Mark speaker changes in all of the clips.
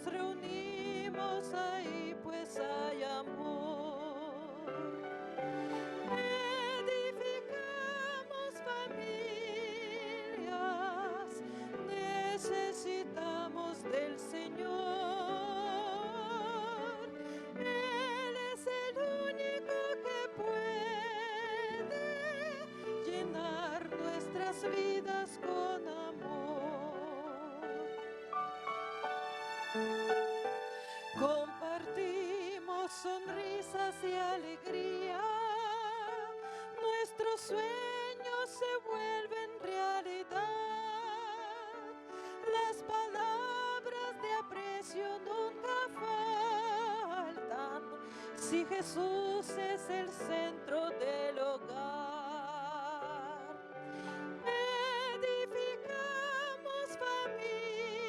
Speaker 1: nos reunimos ahí, pues hay amor. Edificamos familias, necesitamos del Señor. Él es el único que puede llenar nuestras vidas con amor. Compartimos sonrisas y alegría, nuestros sueños se vuelven realidad. Las palabras de aprecio nunca faltan, si Jesús es el centro del hogar. Edificamos familias,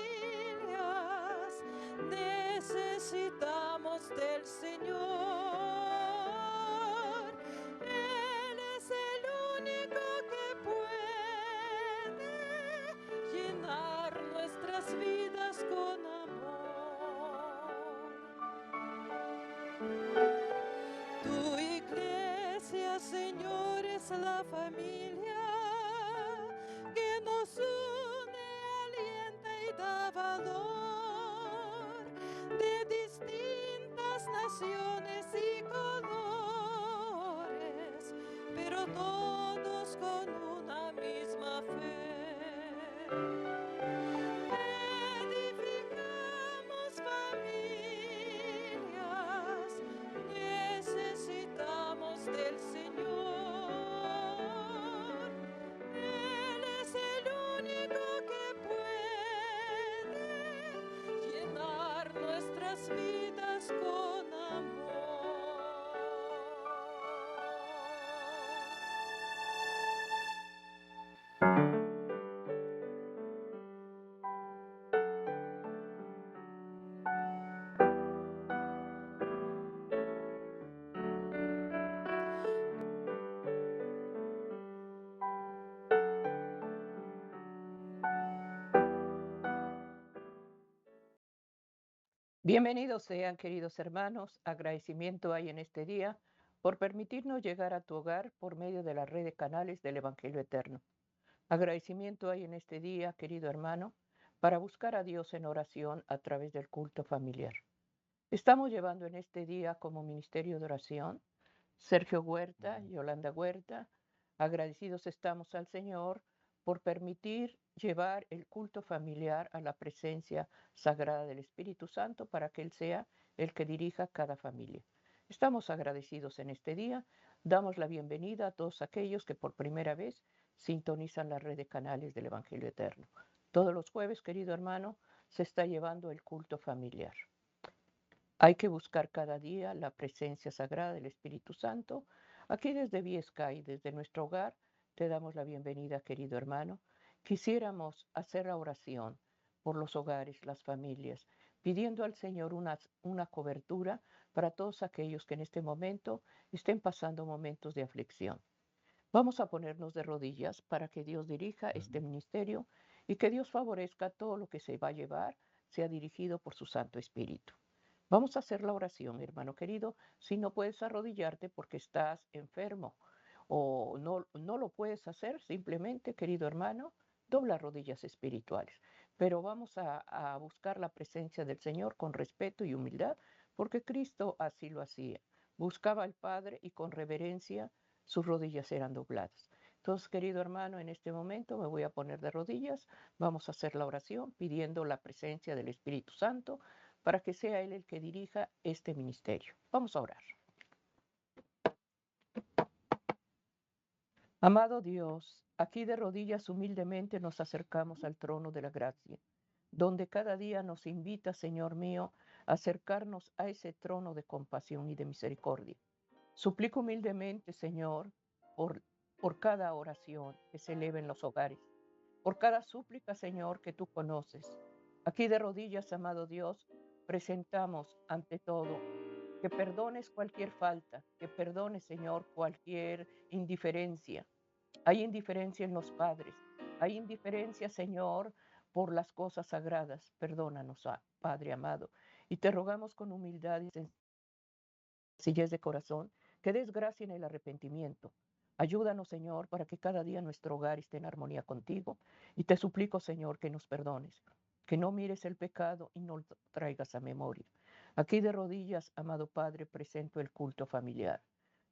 Speaker 1: necesitamos del Señor. Él es el único que puede llenar nuestras vidas con amor. Tu iglesia, Señor, es la familia que nos une, alienta y da valor, de distintas naciones y colores, pero todos con una misma fe. Edificamos familias, necesitamos del Señor. Él es el único que puede llenar nuestras vidas con amor.
Speaker 2: Bienvenidos sean, queridos hermanos. Agradecimiento hay en este día por permitirnos llegar a tu hogar por medio de la red de canales del Evangelio Eterno. Agradecimiento hay en este día, querido hermano, para buscar a Dios en oración a través del culto familiar. Estamos llevando en este día como ministerio de oración Sergio Huerta, Yolanda Huerta. Agradecidos estamos al Señor por permitir llevar el culto familiar a la presencia sagrada del Espíritu Santo para que Él sea el que dirija cada familia. Estamos agradecidos en este día. Damos la bienvenida a todos aquellos que por primera vez sintonizan la red de canales del Evangelio Eterno. Todos los jueves, querido hermano, se está llevando el culto familiar. Hay que buscar cada día la presencia sagrada del Espíritu Santo. Aquí desde Viescay, desde nuestro hogar, te damos la bienvenida, querido hermano. Quisiéramos hacer la oración por los hogares, las familias, pidiendo al Señor una cobertura para todos aquellos que en este momento estén pasando momentos de aflicción. Vamos a ponernos de rodillas para que Dios dirija este ministerio y que Dios favorezca todo lo que se va a llevar, sea dirigido por su Santo Espíritu. Vamos a hacer la oración, hermano querido. Si no puedes arrodillarte porque estás enfermo o no lo puedes hacer, simplemente, querido hermano, dobla rodillas espirituales. Pero vamos a buscar la presencia del Señor con respeto y humildad, porque Cristo así lo hacía. Buscaba al Padre y con reverencia sus rodillas eran dobladas. Entonces, querido hermano, en este momento me voy a poner de rodillas. Vamos a hacer la oración pidiendo la presencia del Espíritu Santo para que sea Él el que dirija este ministerio. Vamos a orar. Amado Dios, aquí de rodillas humildemente nos acercamos al trono de la gracia, donde cada día nos invita, Señor mío, a acercarnos a ese trono de compasión y de misericordia. Suplico humildemente, Señor, por cada oración que se eleve en los hogares, por cada súplica, Señor, que tú conoces. Aquí de rodillas, amado Dios, presentamos ante todo que perdones cualquier falta, que perdones, Señor, cualquier indiferencia. Hay indiferencia en los padres, hay indiferencia, Señor, por las cosas sagradas. Perdónanos, Padre amado, y te rogamos con humildad y sencillez de corazón que des gracia en el arrepentimiento. Ayúdanos, Señor, para que cada día nuestro hogar esté en armonía contigo. Y te suplico, Señor, que nos perdones, que no mires el pecado y no lo traigas a memoria. Aquí de rodillas, amado Padre, presento el culto familiar.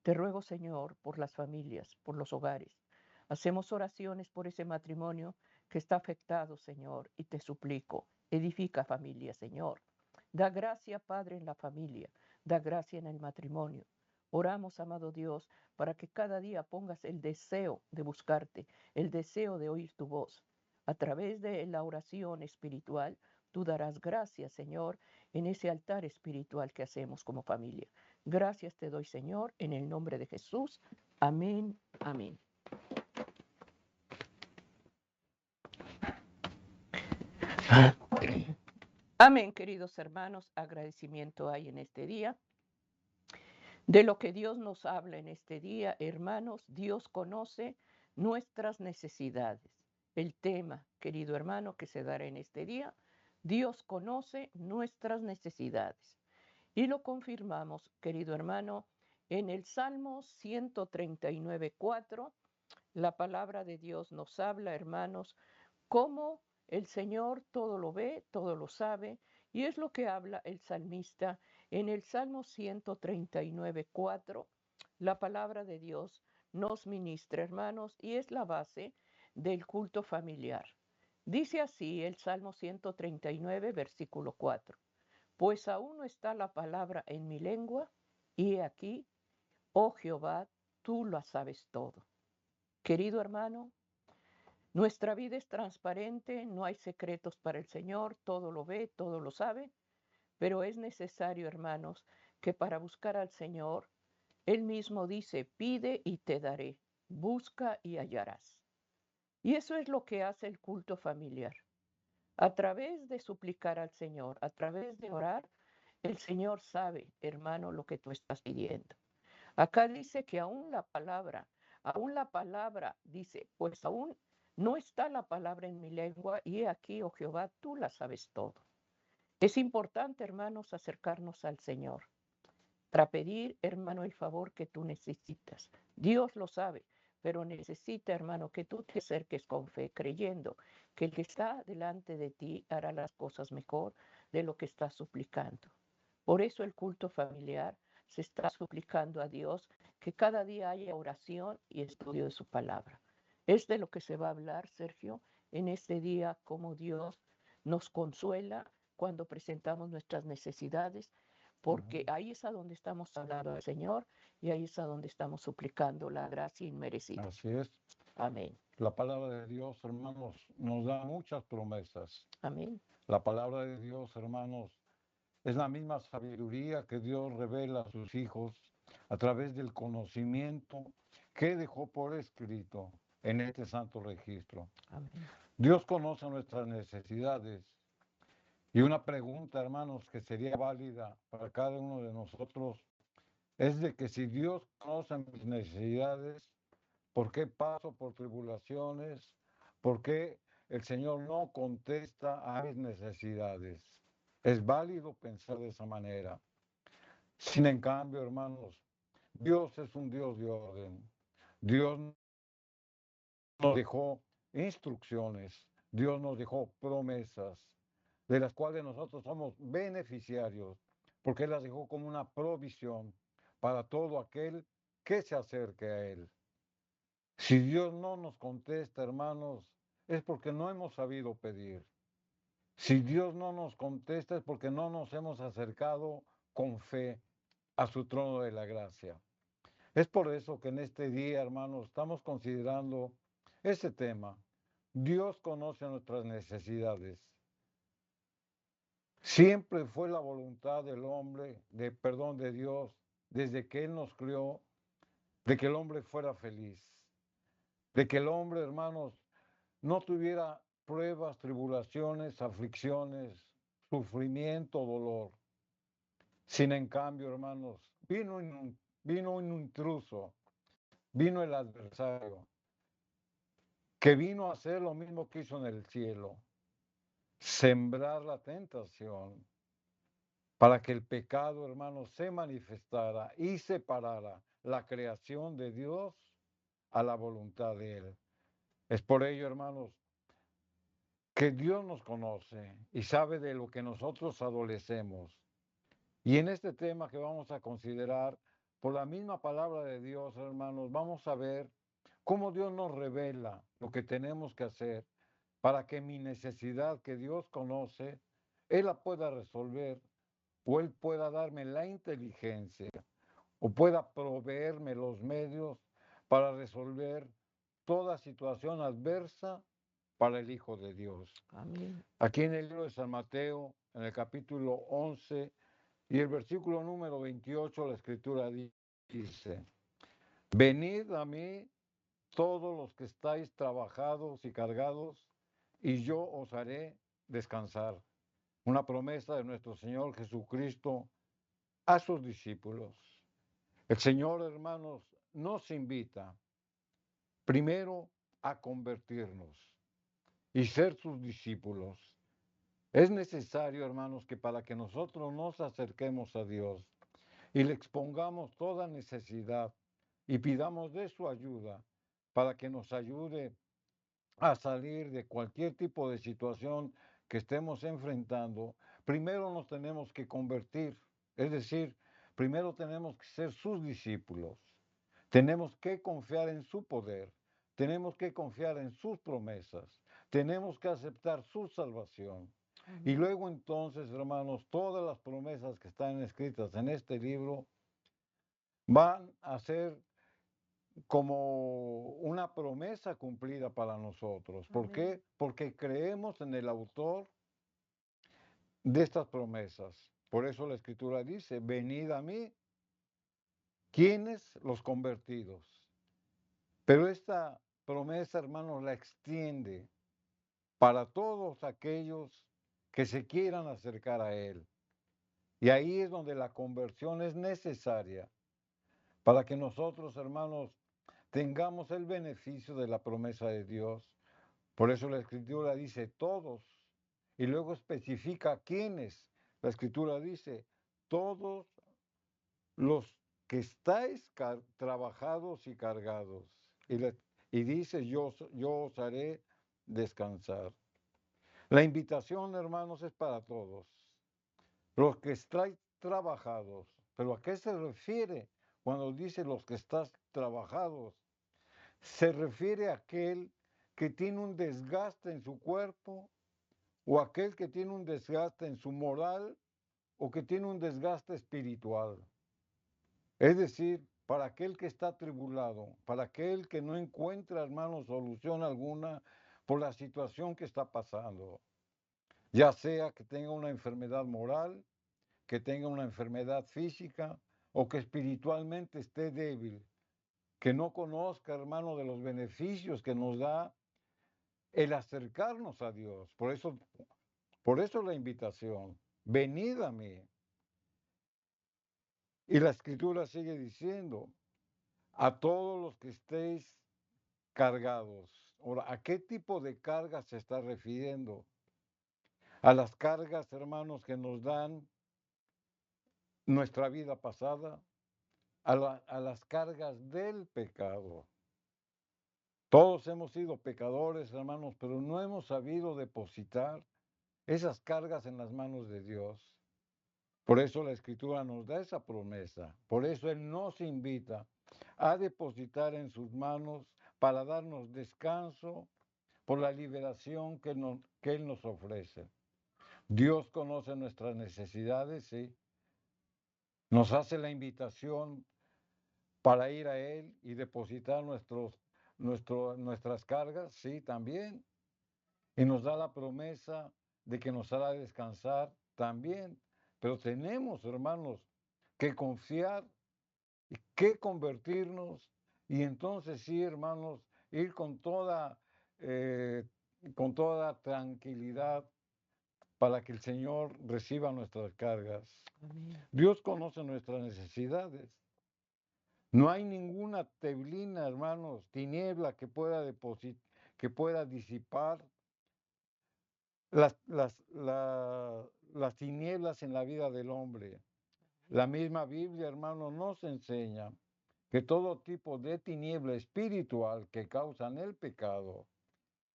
Speaker 2: Te ruego, Señor, por las familias, por los hogares. Hacemos oraciones por ese matrimonio que está afectado, Señor, y te suplico, edifica familia, Señor. Da gracia, Padre, en la familia. Da gracia en el matrimonio. Oramos, amado Dios, para que cada día pongas el deseo de buscarte, el deseo de oír tu voz. A través de la oración espiritual, tú darás gracias, Señor, en ese altar espiritual que hacemos como familia. Gracias te doy, Señor, en el nombre de Jesús. Amén, amén. Amén, queridos hermanos. Agradecimiento hay en este día. De lo que Dios nos habla en este día, hermanos, Dios conoce nuestras necesidades. El tema, querido hermano, que se dará en este día, Dios conoce nuestras necesidades. Y lo confirmamos, querido hermano, en el Salmo 139:4, la palabra de Dios nos habla, hermanos, cómo el Señor todo lo ve, todo lo sabe, y es lo que habla el salmista en el Salmo 139:4. La palabra de Dios nos ministra, hermanos, y es la base del culto familiar. Dice así el Salmo 139, versículo 4. Pues aún no está la palabra en mi lengua, y he aquí, oh Jehová, tú lo sabes todo. Querido hermano, nuestra vida es transparente, no hay secretos para el Señor, todo lo ve, todo lo sabe, pero es necesario, hermanos, que para buscar al Señor, Él mismo dice, pide y te daré, busca y hallarás. Y eso es lo que hace el culto familiar. A través de suplicar al Señor, a través de orar, el Señor sabe, hermano, lo que tú estás pidiendo. Acá dice que aún la palabra dice, pues aún no está la palabra en mi lengua y he aquí, oh Jehová, tú la sabes todo. Es importante, hermanos, acercarnos al Señor para pedir, hermano, el favor que tú necesitas. Dios lo sabe, pero necesita, hermano, que tú te acerques con fe, creyendo que el que está delante de ti hará las cosas mejor de lo que estás suplicando. Por eso el culto familiar se está suplicando a Dios que cada día haya oración y estudio de su palabra. Es de lo que se va a hablar, Sergio, en este día, cómo Dios nos consuela cuando presentamos nuestras necesidades, porque ahí es a donde estamos hablando al Señor y ahí es a donde estamos suplicando la gracia inmerecida.
Speaker 3: Así es.
Speaker 2: Amén.
Speaker 3: La palabra de Dios, hermanos, nos da muchas promesas.
Speaker 2: Amén.
Speaker 3: La palabra de Dios, hermanos, es la misma sabiduría que Dios revela a sus hijos a través del conocimiento que dejó por escrito en este santo registro.
Speaker 2: Amén.
Speaker 3: Dios conoce nuestras necesidades. Y una pregunta, hermanos, que sería válida para cada uno de nosotros es de que si Dios conoce mis necesidades, ¿por qué paso por tribulaciones? ¿Por qué el Señor no contesta a mis necesidades? Es válido pensar de esa manera. Sin en cambio, hermanos, Dios es un Dios de orden. Dios nos dejó instrucciones, Dios nos dejó promesas, de las cuales nosotros somos beneficiarios, porque Él las dejó como una provisión para todo aquel que se acerque a Él. Si Dios no nos contesta, hermanos, es porque no hemos sabido pedir. Si Dios no nos contesta es porque no nos hemos acercado con fe a su trono de la gracia. Es por eso que en este día, hermanos, estamos considerando ese tema. Dios conoce nuestras necesidades. Siempre fue la voluntad del hombre, de Dios, desde que Él nos crió, de que el hombre fuera feliz, de que el hombre, hermanos, no tuviera pruebas, tribulaciones, aflicciones, sufrimiento, dolor. Sin en cambio, hermanos, vino un intruso, vino el adversario, que vino a hacer lo mismo que hizo en el cielo. sembrar la tentación para que el pecado, hermanos, se manifestara y separara la creación de Dios a la voluntad de Él. Es por ello, hermanos, que Dios nos conoce y sabe de lo que nosotros adolecemos. Y en este tema que vamos a considerar, por la misma palabra de Dios, hermanos, vamos a ver cómo Dios nos revela lo que tenemos que hacer para que mi necesidad que Dios conoce, Él la pueda resolver o Él pueda darme la inteligencia o pueda proveerme los medios para resolver toda situación adversa para el Hijo de Dios.
Speaker 2: Amén.
Speaker 3: Aquí en el libro de San Mateo, en el capítulo 11 y el versículo número 28, la Escritura dice, venid a mí todos los que estáis trabajados y cargados, y yo os haré descansar. Una promesa de nuestro Señor Jesucristo a sus discípulos. El Señor, hermanos, nos invita primero a convertirnos y ser sus discípulos. Es necesario, hermanos, que para que nosotros nos acerquemos a Dios y le expongamos toda necesidad y pidamos de su ayuda para que nos ayude a salir de cualquier tipo de situación que estemos enfrentando, primero nos tenemos que convertir, es decir, primero tenemos que ser sus discípulos, tenemos que confiar en su poder, tenemos que confiar en sus promesas, tenemos que aceptar su salvación. Y luego entonces, hermanos, todas las promesas que están escritas en este libro van a ser como una promesa cumplida para nosotros. ¿Por qué? Porque creemos en el autor de estas promesas. Por eso la Escritura dice, venid a mí, ¿quiénes? Los convertidos. Pero esta promesa, hermanos, la extiende para todos aquellos que se quieran acercar a Él. Y ahí es donde la conversión es necesaria para que nosotros, hermanos, tengamos el beneficio de la promesa de Dios. Por eso la Escritura dice todos y luego especifica quiénes. La Escritura dice todos los que estáis trabajados y cargados. Y dice yo os haré descansar. La invitación, hermanos, es para todos. Los que estáis trabajados. ¿Pero a qué se refiere cuando dice los que estás trabajados? Se refiere a aquel que tiene un desgaste en su cuerpo o aquel que tiene un desgaste en su moral o que tiene un desgaste espiritual. Es decir, para aquel que está atribulado, para aquel que no encuentra, hermano, solución alguna por la situación que está pasando. Ya sea que tenga una enfermedad moral, que tenga una enfermedad física o que espiritualmente esté débil, que no conozca, hermano, de los beneficios que nos da el acercarnos a Dios. Por eso la invitación, venid a mí. Y la Escritura sigue diciendo, a todos los que estéis cargados. Ahora, ¿a qué tipo de cargas se está refiriendo? A las cargas, hermanos, que nos dan nuestra vida pasada, a las cargas del pecado. Todos hemos sido pecadores, hermanos, pero no hemos sabido depositar esas cargas en las manos de Dios. Por eso la Escritura nos da esa promesa. Por eso Él nos invita a depositar en sus manos para darnos descanso por la liberación que Él nos ofrece. Dios conoce nuestras necesidades, sí. Nos hace la invitación para ir a Él y depositar nuestras cargas, sí, también. Y nos da la promesa de que nos hará descansar también. Pero tenemos, hermanos, que confiar y que convertirnos y entonces sí, hermanos, ir con toda tranquilidad para que el Señor reciba nuestras cargas.
Speaker 2: Amén.
Speaker 3: Dios conoce nuestras necesidades. No hay ninguna teblina, hermanos, tiniebla que pueda disipar las tinieblas en la vida del hombre. La misma Biblia, hermano, nos enseña que todo tipo de tiniebla espiritual que causan el pecado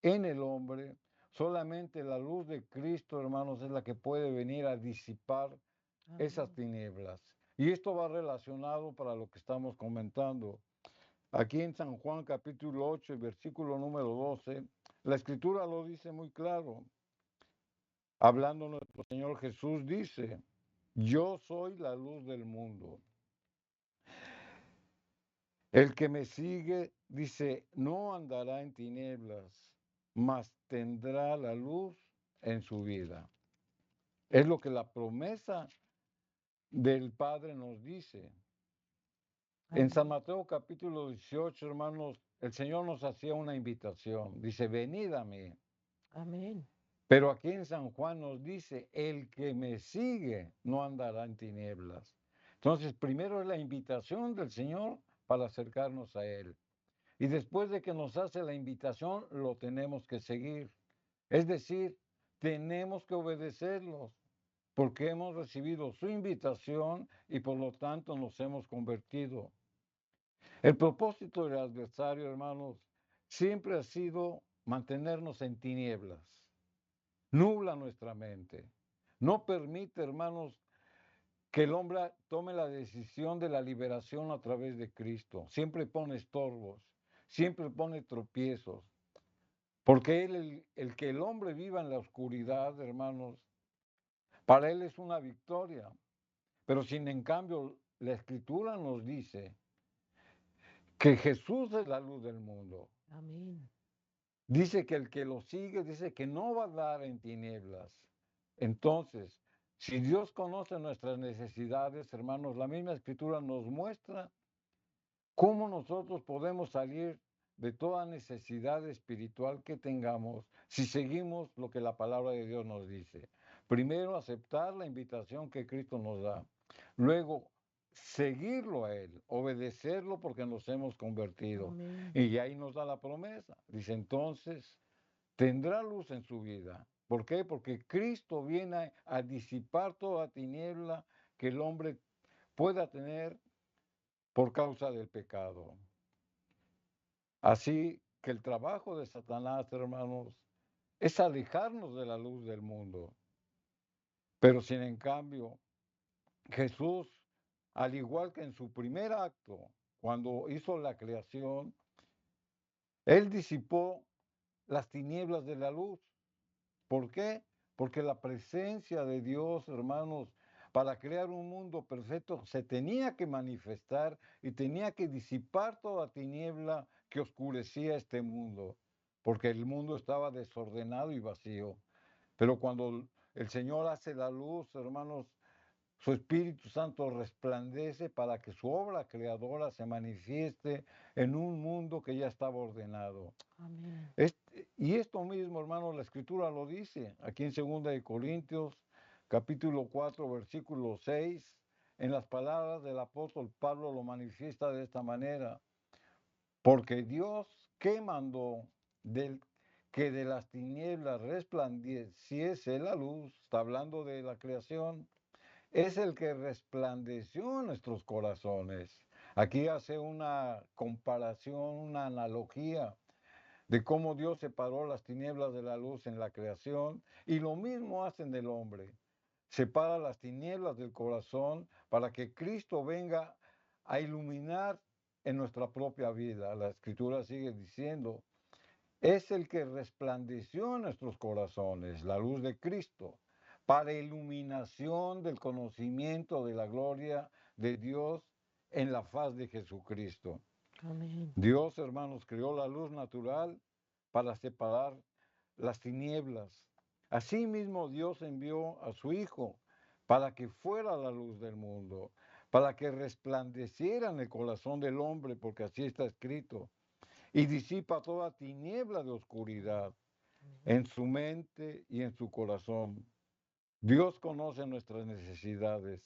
Speaker 3: en el hombre, solamente la luz de Cristo, hermanos, es la que puede venir a disipar esas
Speaker 2: Amén.
Speaker 3: tinieblas. Y esto va relacionado para lo que estamos comentando. Aquí en San Juan capítulo 8, versículo número 12, la escritura lo dice muy claro. Hablando nuestro Señor Jesús dice, yo soy la luz del mundo. El que me sigue, dice, no andará en tinieblas, mas tendrá la luz en su vida. Es lo que la promesa del Padre nos dice. En San Mateo capítulo 18, hermanos, el Señor nos hacía una invitación. Dice, venid a mí.
Speaker 2: Amén.
Speaker 3: Pero aquí en San Juan nos dice, el que me sigue no andará en tinieblas. Entonces, primero es la invitación del Señor para acercarnos a Él. Y después de que nos hace la invitación, lo tenemos que seguir. Es decir, tenemos que obedecerlos, porque hemos recibido su invitación y por lo tanto nos hemos convertido. El propósito del adversario, hermanos, siempre ha sido mantenernos en tinieblas. Nubla nuestra mente. No permite, hermanos, que el hombre tome la decisión de la liberación a través de Cristo. Siempre pone estorbos, siempre pone tropiezos. Porque el que el hombre viva en la oscuridad, hermanos, para él es una victoria. Pero sin en cambio, la Escritura nos dice que Jesús es la luz del mundo.
Speaker 2: Amén.
Speaker 3: Dice que el que lo sigue, dice que no va a dar en tinieblas. Entonces, si Dios conoce nuestras necesidades, hermanos, la misma Escritura nos muestra cómo nosotros podemos salir de toda necesidad espiritual que tengamos si seguimos lo que la palabra de Dios nos dice. Primero, aceptar la invitación que Cristo nos da. Luego, seguirlo a Él, obedecerlo porque nos hemos convertido.
Speaker 2: Amén.
Speaker 3: Y ahí nos da la promesa. Dice, entonces, tendrá luz en su vida. ¿Por qué? Porque Cristo viene a disipar toda tiniebla que el hombre pueda tener por causa del pecado. Así que el trabajo de Satanás, hermanos, es alejarnos de la luz del mundo. Pero sin en cambio, Jesús, al igual que en su primer acto, cuando hizo la creación, Él disipó las tinieblas de la luz. ¿Por qué? Porque la presencia de Dios, hermanos, para crear un mundo perfecto, se tenía que manifestar y tenía que disipar toda tiniebla que oscurecía este mundo, porque el mundo estaba desordenado y vacío. Pero cuando el Señor hace la luz, hermanos, su Espíritu Santo resplandece para que su obra creadora se manifieste en un mundo que ya estaba ordenado.
Speaker 2: Amén.
Speaker 3: Y esto mismo, hermano, la Escritura lo dice aquí en 2 Corintios, capítulo 4, versículo 6, en las palabras del apóstol Pablo lo manifiesta de esta manera. Porque Dios que mandó que de las tinieblas resplandeciese la luz, está hablando de la creación, es el que resplandeció en nuestros corazones. Aquí hace una comparación, una analogía de cómo Dios separó las tinieblas de la luz en la creación, y lo mismo hace en el hombre. Separa las tinieblas del corazón para que Cristo venga a iluminar en nuestra propia vida. La Escritura sigue diciendo, es el que resplandeció en nuestros corazones, la luz de Cristo, para iluminación del conocimiento de la gloria de Dios en la faz de Jesucristo.
Speaker 2: Amén.
Speaker 3: Dios, hermanos, creó la luz natural para separar las tinieblas. Asimismo, Dios envió a su Hijo para que fuera la luz del mundo, para que resplandeciera en el corazón del hombre, porque así está escrito, y disipa toda tiniebla de oscuridad en su mente y en su corazón. Dios conoce nuestras necesidades.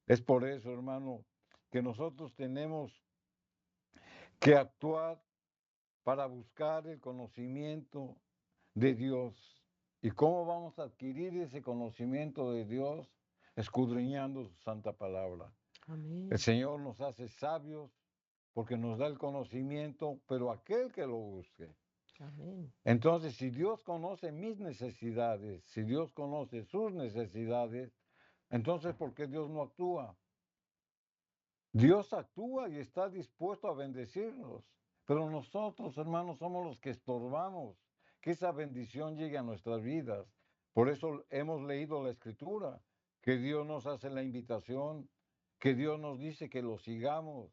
Speaker 3: Es por eso, hermano, que nosotros tenemos que actuar para buscar el conocimiento de Dios ¿Y cómo vamos a adquirir ese conocimiento de Dios? Escudriñando su santa palabra.
Speaker 2: Amén.
Speaker 3: El Señor nos hace sabios porque nos da el conocimiento, pero aquel que lo busque.
Speaker 2: Amén.
Speaker 3: Entonces, si Dios conoce mis necesidades, si Dios conoce sus necesidades, entonces, ¿por qué Dios no actúa? Dios actúa y está dispuesto a bendecirnos, pero nosotros, hermanos, somos los que estorbamos que esa bendición llegue a nuestras vidas. Por eso hemos leído la Escritura, que Dios nos hace la invitación, que Dios nos dice que lo sigamos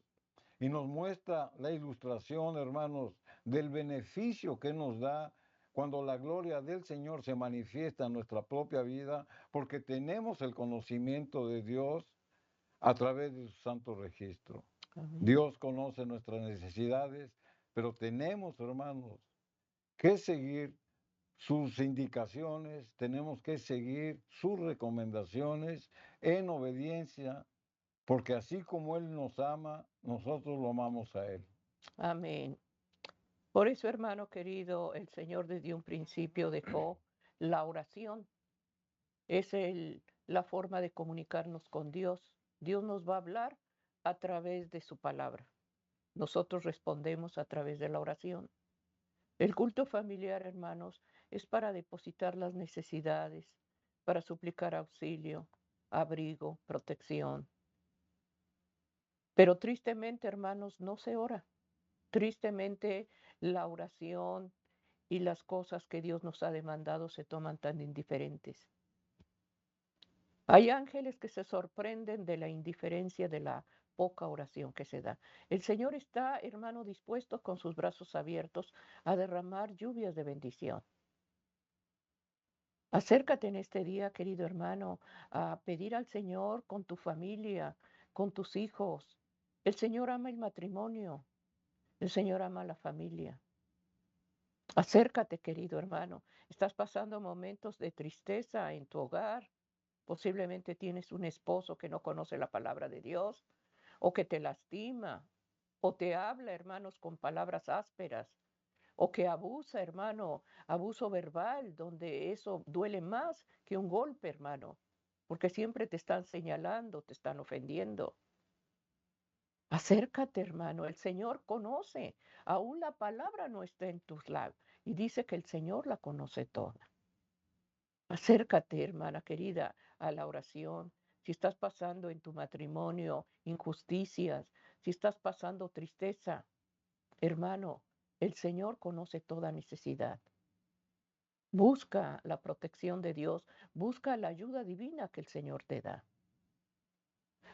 Speaker 3: y nos muestra la ilustración, hermanos, del beneficio que nos da cuando la gloria del Señor se manifiesta en nuestra propia vida, porque tenemos el conocimiento de Dios a través de su santo registro.
Speaker 2: Amén.
Speaker 3: Dios conoce nuestras necesidades, pero tenemos, hermanos, que seguir sus indicaciones, tenemos que seguir sus recomendaciones en obediencia, porque así como Él nos ama, nosotros lo amamos a Él.
Speaker 2: Amén. Por eso, hermano querido, el Señor desde un principio dejó la oración. Es la forma de comunicarnos con Dios. Dios nos va a hablar a través de su palabra. Nosotros respondemos a través de la oración. El culto familiar, hermanos, es para depositar las necesidades, para suplicar auxilio, abrigo, protección. Pero tristemente, hermanos, no se ora. Tristemente, la oración y las cosas que Dios nos ha demandado se toman tan indiferentes. Hay ángeles que se sorprenden de la indiferencia de la poca oración que se da. El Señor está, hermano, dispuesto con sus brazos abiertos a derramar lluvias de bendición. Acércate en este día, querido hermano, a pedir al Señor con tu familia, con tus hijos. El Señor ama el matrimonio, el Señor ama la familia. Acércate, querido hermano. Estás pasando momentos de tristeza en tu hogar. Posiblemente tienes un esposo que no conoce la palabra de Dios, o que te lastima, o te habla, hermanos, con palabras ásperas, o que abusa, hermano, abuso verbal, donde eso duele más que un golpe, hermano, porque siempre te están señalando, te están ofendiendo. Acércate, hermano, el Señor conoce, aún la palabra no está en tus labios, y dice que el Señor la conoce toda. Acércate, hermana querida, a la oración. Si estás pasando en tu matrimonio injusticias, si estás pasando tristeza, hermano, el Señor conoce toda necesidad. Busca la protección de Dios, busca la ayuda divina que el Señor te da.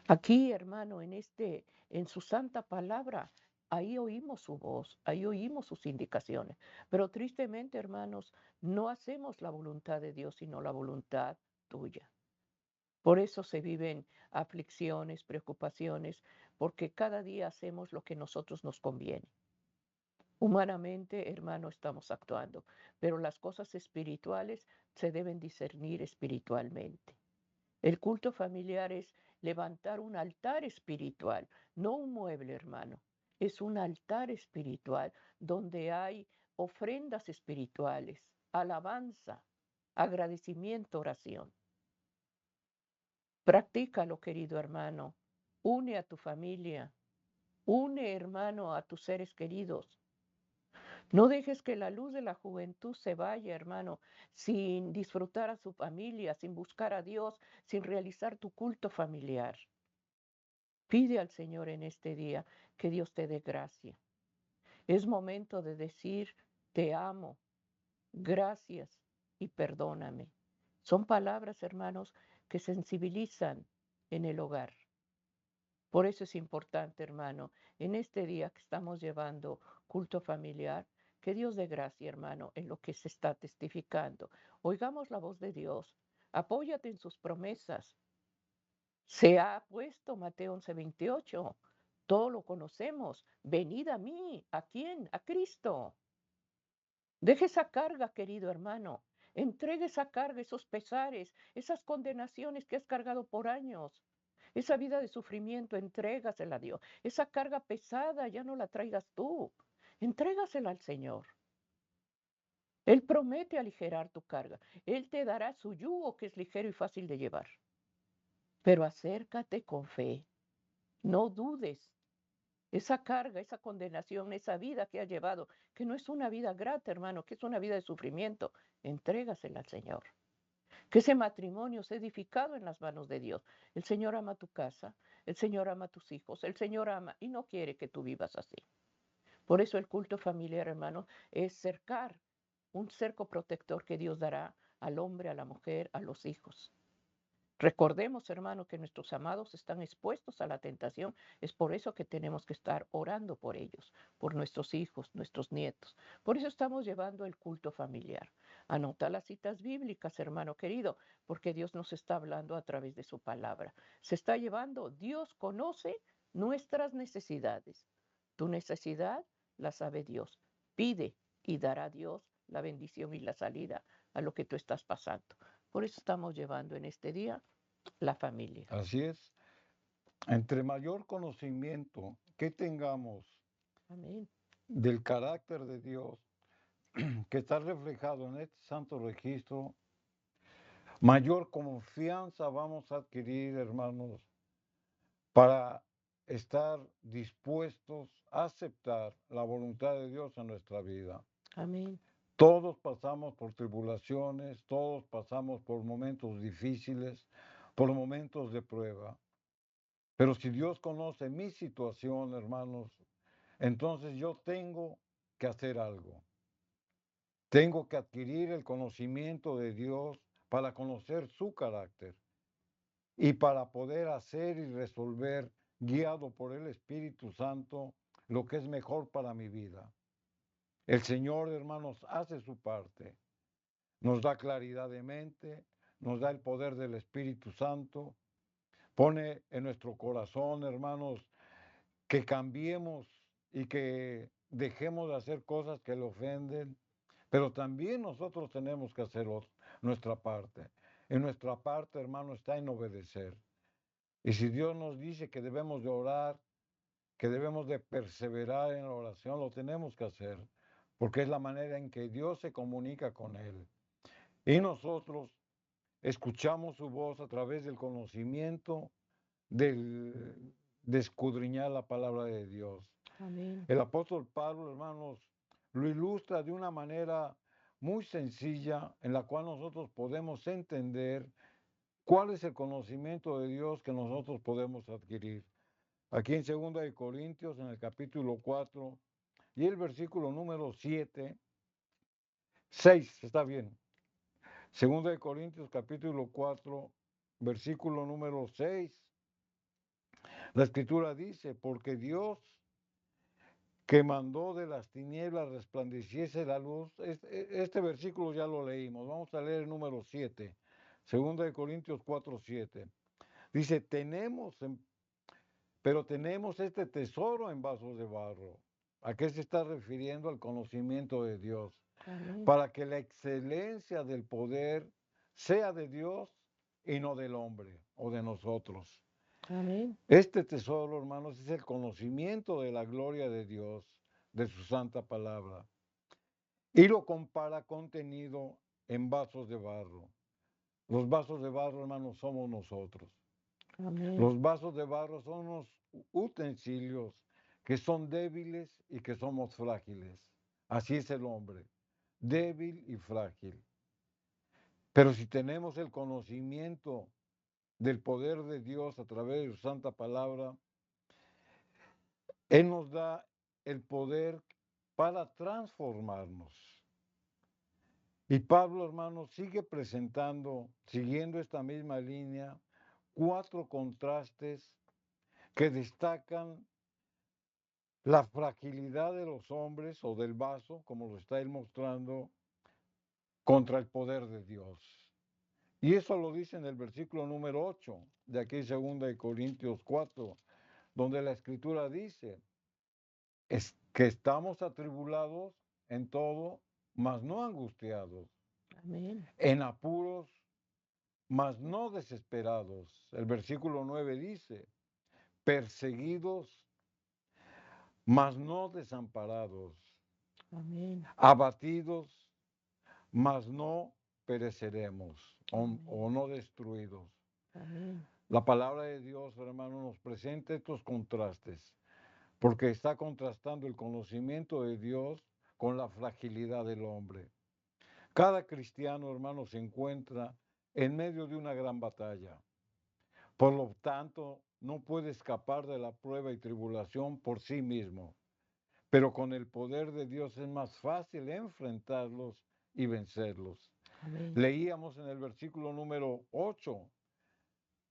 Speaker 2: Aquí, hermano, en su santa palabra, ahí oímos su voz, ahí oímos sus indicaciones. Pero tristemente, hermanos, no hacemos la voluntad de Dios, sino la voluntad tuya. Por eso se viven aflicciones, preocupaciones, porque cada día hacemos lo que a nosotros nos conviene. Humanamente, hermano, estamos actuando, pero las cosas espirituales se deben discernir espiritualmente. El culto familiar es levantar un altar espiritual, no un mueble, hermano. Es un altar espiritual donde hay ofrendas espirituales, alabanza, agradecimiento, oración. Practícalo, querido hermano. Une a tu familia. Une, hermano, a tus seres queridos. No dejes que la luz de la juventud se vaya, hermano, sin disfrutar a su familia, sin buscar a Dios, sin realizar tu culto familiar. Pide al Señor en este día que Dios te dé gracia. Es momento de decir, te amo, gracias y perdóname. Son palabras, hermanos, que sensibilizan en el hogar. Por eso es importante, hermano, en este día que estamos llevando culto familiar, que Dios dé gracia, hermano, en lo que se está testificando. Oigamos la voz de Dios. Apóyate en sus promesas. Se ha puesto Mateo 11:28. Todo lo conocemos. Venid a mí. ¿A quién? A Cristo. Deje esa carga, querido hermano. Entregue esa carga, esos pesares, esas condenaciones que has cargado por años. Esa vida de sufrimiento, entrégasela a Dios. Esa carga pesada ya no la traigas tú. Entrégasela al Señor. Él promete aligerar tu carga. Él te dará su yugo que es ligero y fácil de llevar. Pero acércate con fe. No dudes. Esa carga, esa condenación, esa vida que has llevado, que no es una vida grata, hermano, que es una vida de sufrimiento, entrégasela al Señor. Que ese matrimonio sea edificado en las manos de Dios. El Señor ama tu casa, el Señor ama a tus hijos, el Señor ama y no quiere que tú vivas así. Por eso el culto familiar, hermano, es cercar un cerco protector que Dios dará al hombre, a la mujer, a los hijos. Recordemos, hermano, que nuestros amados están expuestos a la tentación. Es por eso que tenemos que estar orando por ellos, por nuestros hijos, nuestros nietos. Por eso estamos llevando el culto familiar. Anota las citas bíblicas, hermano querido, porque Dios nos está hablando a través de su palabra. Se está llevando, Dios conoce nuestras necesidades. Tu necesidad la sabe Dios. Pide y dará Dios la bendición y la salida a lo que tú estás pasando. Por eso estamos llevando en este día la familia.
Speaker 3: Así es. Entre mayor conocimiento que tengamos
Speaker 2: Amén.
Speaker 3: del carácter de Dios, que está reflejado en este santo registro, mayor confianza vamos a adquirir, hermanos, para estar dispuestos a aceptar la voluntad de Dios en nuestra vida.
Speaker 2: Amén.
Speaker 3: Todos pasamos por tribulaciones, todos pasamos por momentos difíciles, por momentos de prueba. Pero si Dios conoce mi situación, hermanos, entonces yo tengo que hacer algo. Tengo que adquirir el conocimiento de Dios para conocer su carácter y para poder hacer y resolver, guiado por el Espíritu Santo, lo que es mejor para mi vida. El Señor, hermanos, hace su parte. Nos da claridad de mente, nos da el poder del Espíritu Santo, pone en nuestro corazón, hermanos, que cambiemos y que dejemos de hacer cosas que le ofenden, pero también nosotros tenemos que hacer nuestra parte. En nuestra parte, hermano, está en obedecer. Y si Dios nos dice que debemos de orar, que debemos de perseverar en la oración, lo tenemos que hacer, porque es la manera en que Dios se comunica con Él. Y nosotros escuchamos su voz a través del conocimiento, de escudriñar la palabra de Dios.
Speaker 2: Amén.
Speaker 3: El apóstol Pablo, hermanos, lo ilustra de una manera muy sencilla en la cual nosotros podemos entender cuál es el conocimiento de Dios que nosotros podemos adquirir. Aquí en 2 Corintios, en el capítulo 4, y el versículo número 6, está bien. 2 Corintios, capítulo 4, versículo número 6. La escritura dice, porque Dios que mandó de las tinieblas resplandeciese la luz. Este versículo ya lo leímos. Vamos a leer el número 7. 2 Corintios 4, 7. Dice, pero tenemos este tesoro en vasos de barro. ¿A qué se está refiriendo? Al conocimiento de Dios.
Speaker 2: Amén.
Speaker 3: Para que la excelencia del poder sea de Dios y no del hombre o de nosotros.
Speaker 2: Amén.
Speaker 3: Este tesoro, hermanos, es el conocimiento de la gloria de Dios, de su santa palabra. Y lo compara contenido en vasos de barro. Los vasos de barro, hermanos, somos nosotros.
Speaker 2: Amén.
Speaker 3: Los vasos de barro son unos utensilios que son débiles y que somos frágiles. Así es el hombre, débil y frágil. Pero si tenemos el conocimiento del poder de Dios a través de su santa palabra, Él nos da el poder para transformarnos. Y Pablo, hermano, sigue presentando, siguiendo esta misma línea, 4 contrastes que destacan la fragilidad de los hombres o del vaso, como lo está él mostrando, contra el poder de Dios. Y eso lo dice en el versículo número 8 de aquí 2 Corintios 4, donde la escritura dice, es que estamos atribulados en todo, mas no angustiados,
Speaker 2: Amén.
Speaker 3: en apuros, mas no desesperados. El versículo 9 dice, perseguidos, mas no desamparados,
Speaker 2: Amén.
Speaker 3: abatidos, mas no pereceremos
Speaker 2: Amén.
Speaker 3: o no destruidos.
Speaker 2: Amén.
Speaker 3: La palabra de Dios, hermano, nos presenta estos contrastes, porque está contrastando el conocimiento de Dios con la fragilidad del hombre. Cada cristiano, hermano, se encuentra en medio de una gran batalla. Por lo tanto, no puede escapar de la prueba y tribulación por sí mismo. Pero con el poder de Dios es más fácil enfrentarlos y vencerlos.
Speaker 2: Amén.
Speaker 3: Leíamos en el versículo número 8,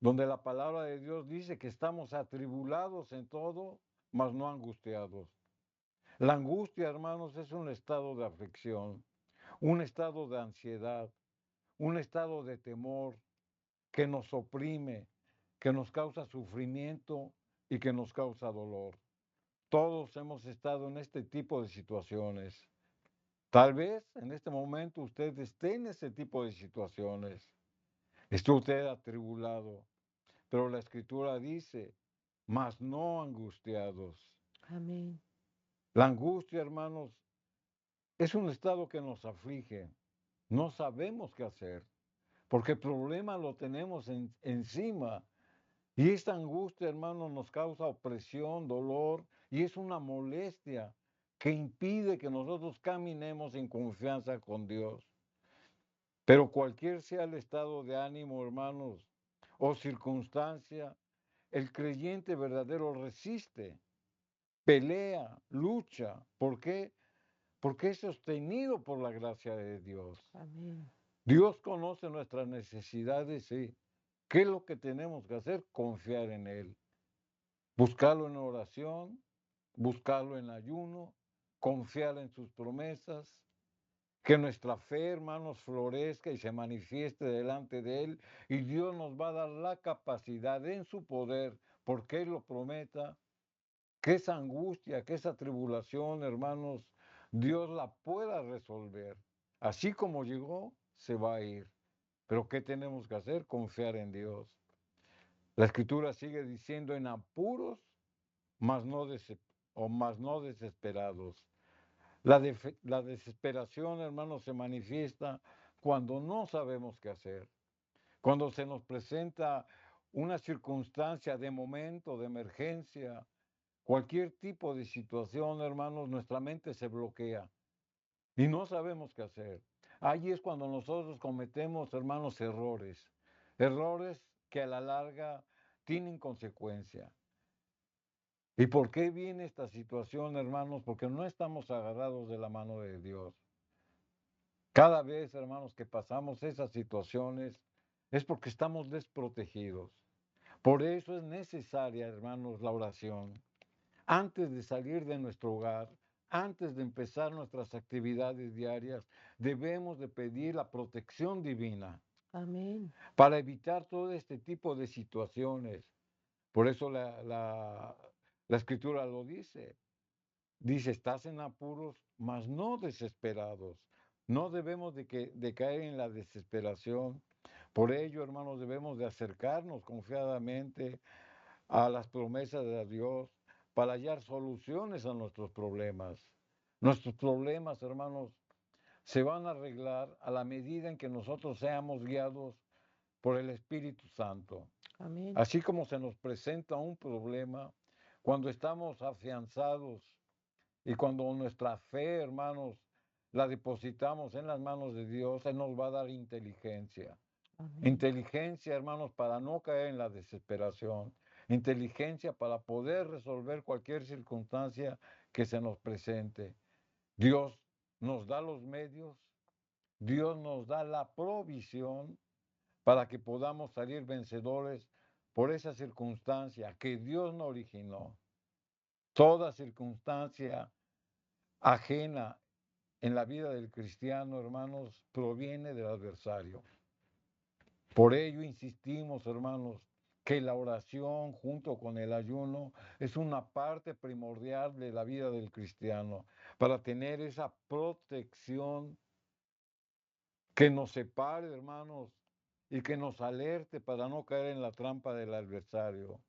Speaker 3: donde la palabra de Dios dice que estamos atribulados en todo, mas no angustiados. La angustia, hermanos, es un estado de aflicción, un estado de ansiedad, un estado de temor que nos oprime, que nos causa sufrimiento y que nos causa dolor. Todos hemos estado en este tipo de situaciones. Tal vez en este momento usted esté en ese tipo de situaciones. Esté usted atribulado, pero la Escritura dice, mas no angustiados.
Speaker 2: Amén.
Speaker 3: La angustia, hermanos, es un estado que nos aflige. No sabemos qué hacer, porque el problema lo tenemos encima. Y esta angustia, hermanos, nos causa opresión, dolor, y es una molestia que impide que nosotros caminemos en confianza con Dios. Pero cualquier sea el estado de ánimo, hermanos, o circunstancia, el creyente verdadero resiste, pelea, lucha. ¿Por qué? Porque es sostenido por la gracia de Dios.
Speaker 2: Amén.
Speaker 3: Dios conoce nuestras necesidades y ¿qué es lo que tenemos que hacer? Confiar en Él. Buscarlo en oración, buscarlo en ayuno, confiar en sus promesas, que nuestra fe, hermanos, florezca y se manifieste delante de Él, y Dios nos va a dar la capacidad en su poder, porque Él lo prometa, que esa angustia, que esa tribulación, hermanos, Dios la pueda resolver. Así como llegó, se va a ir. Pero ¿qué tenemos que hacer? Confiar en Dios. La Escritura sigue diciendo en apuros, mas no desesperados. La desesperación, hermanos, se manifiesta cuando no sabemos qué hacer, cuando se nos presenta una circunstancia de momento, de emergencia, cualquier tipo de situación, hermanos, nuestra mente se bloquea y no sabemos qué hacer. Ahí es cuando nosotros cometemos, hermanos, errores que a la larga tienen consecuencia. ¿Y por qué viene esta situación, hermanos? Porque no estamos agarrados de la mano de Dios. Cada vez, hermanos, que pasamos esas situaciones es porque estamos desprotegidos. Por eso es necesaria, hermanos, la oración. Antes de salir de nuestro hogar, antes de empezar nuestras actividades diarias, debemos de pedir la protección divina
Speaker 2: Amén.
Speaker 3: para evitar todo este tipo de situaciones. Por eso la Escritura lo dice. Dice, estás en apuros, mas no desesperados. No debemos de caer en la desesperación. Por ello, hermanos, debemos de acercarnos confiadamente a las promesas de Dios para hallar soluciones a nuestros problemas. Nuestros problemas, hermanos, se van a arreglar a la medida en que nosotros seamos guiados por el Espíritu Santo.
Speaker 2: Amén.
Speaker 3: Así como se nos presenta un problema, cuando estamos afianzados y cuando nuestra fe, hermanos, la depositamos en las manos de Dios, Él nos va a dar inteligencia.
Speaker 2: Amén.
Speaker 3: Inteligencia, hermanos, para no caer en la desesperación. Inteligencia para poder resolver cualquier circunstancia que se nos presente. Dios nos da los medios, Dios nos da la provisión para que podamos salir vencedores por esa circunstancia que Dios no originó. Toda circunstancia ajena en la vida del cristiano, hermanos, proviene del adversario. Por ello insistimos, hermanos, que la oración junto con el ayuno es una parte primordial de la vida del cristiano para tener esa protección que nos separe, hermanos, y que nos alerte para no caer en la trampa del adversario.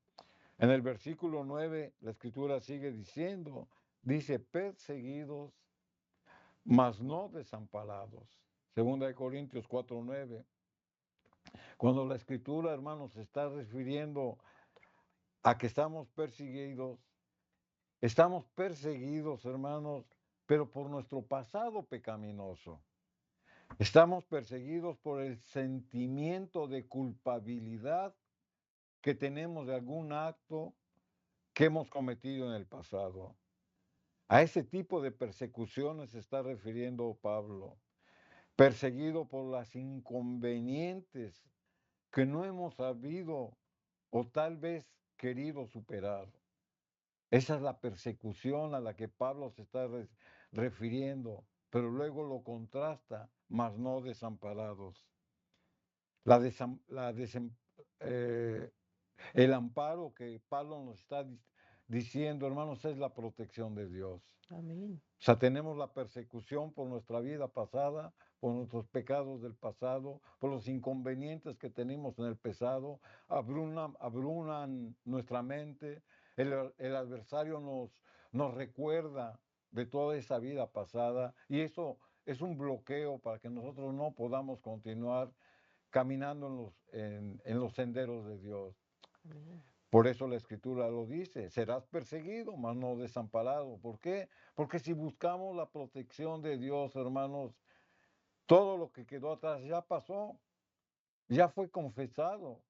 Speaker 3: En el versículo 9, la Escritura sigue diciendo, dice, perseguidos, mas no desamparados. Segunda de Corintios 4:9. Cuando la escritura, hermanos, se está refiriendo a que estamos perseguidos, hermanos, pero por nuestro pasado pecaminoso. Estamos perseguidos por el sentimiento de culpabilidad que tenemos de algún acto que hemos cometido en el pasado. A ese tipo de persecuciones se está refiriendo Pablo, perseguido por las inconvenientes que no hemos sabido o tal vez querido superar. Esa es la persecución a la que Pablo se está refiriendo, pero luego lo contrasta, mas no desamparados. La eh, el amparo que Pablo nos está diciendo, hermanos, es la protección de Dios.
Speaker 2: Amén.
Speaker 3: O sea, tenemos la persecución por nuestra vida pasada, por nuestros pecados del pasado, por los inconvenientes que tenemos en el pasado, abruman nuestra mente. El adversario nos recuerda de toda esa vida pasada y eso es un bloqueo para que nosotros no podamos continuar caminando en los senderos de Dios.
Speaker 2: Amén.
Speaker 3: Por eso la escritura lo dice, serás perseguido, mas no desamparado. ¿Por qué? Porque si buscamos la protección de Dios, hermanos, todo lo que quedó atrás ya pasó, ya fue confesado,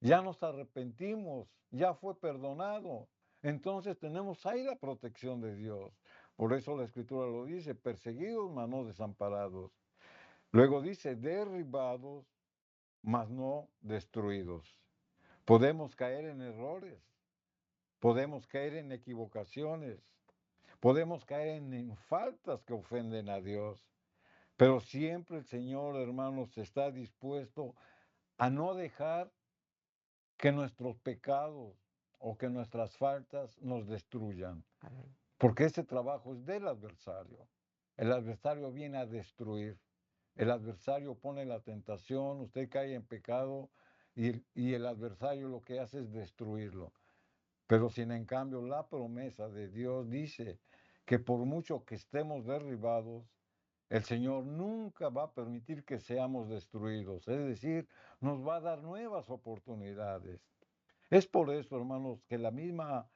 Speaker 3: ya nos arrepentimos, ya fue perdonado. Entonces tenemos ahí la protección de Dios. Por eso la escritura lo dice, perseguidos, mas no desamparados. Luego dice, derribados, mas no destruidos. Podemos caer en errores, podemos caer en equivocaciones, podemos caer en faltas que ofenden a Dios, pero siempre el Señor, hermanos, está dispuesto a no dejar que nuestros pecados o que nuestras faltas nos destruyan,
Speaker 2: Amén.
Speaker 3: porque ese trabajo es del adversario. El adversario viene a destruir. El adversario pone la tentación, usted cae en pecado y el adversario lo que hace es destruirlo. Pero sin en cambio la promesa de Dios dice que por mucho que estemos derribados, el Señor nunca va a permitir que seamos destruidos. Es decir, nos va a dar nuevas oportunidades. Es por eso, hermanos, que la misma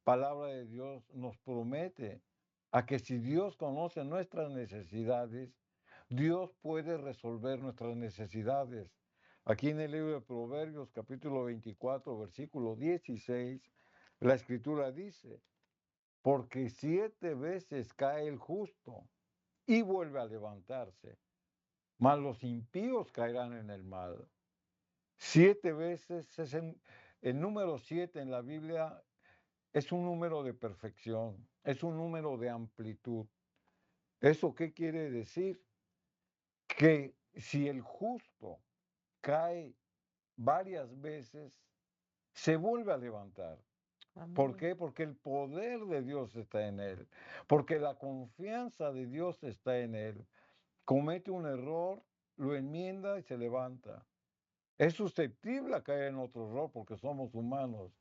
Speaker 3: palabra de Dios nos promete a que si Dios conoce nuestras necesidades, Dios puede resolver nuestras necesidades. Aquí en el libro de Proverbios, capítulo 24, versículo 16, la escritura dice, porque 7 veces cae el justo y vuelve a levantarse, mas los impíos caerán en el mal. 7 veces, el número 7 en la Biblia es un número de perfección, es un número de amplitud. ¿Eso qué quiere decir? Que si el justo cae varias veces, se vuelve a levantar. ¿Por
Speaker 2: Amén.
Speaker 3: qué? Porque el poder de Dios está en él, porque la confianza de Dios está en él. Comete un error, lo enmienda y se levanta. Es susceptible a caer en otro error porque somos humanos,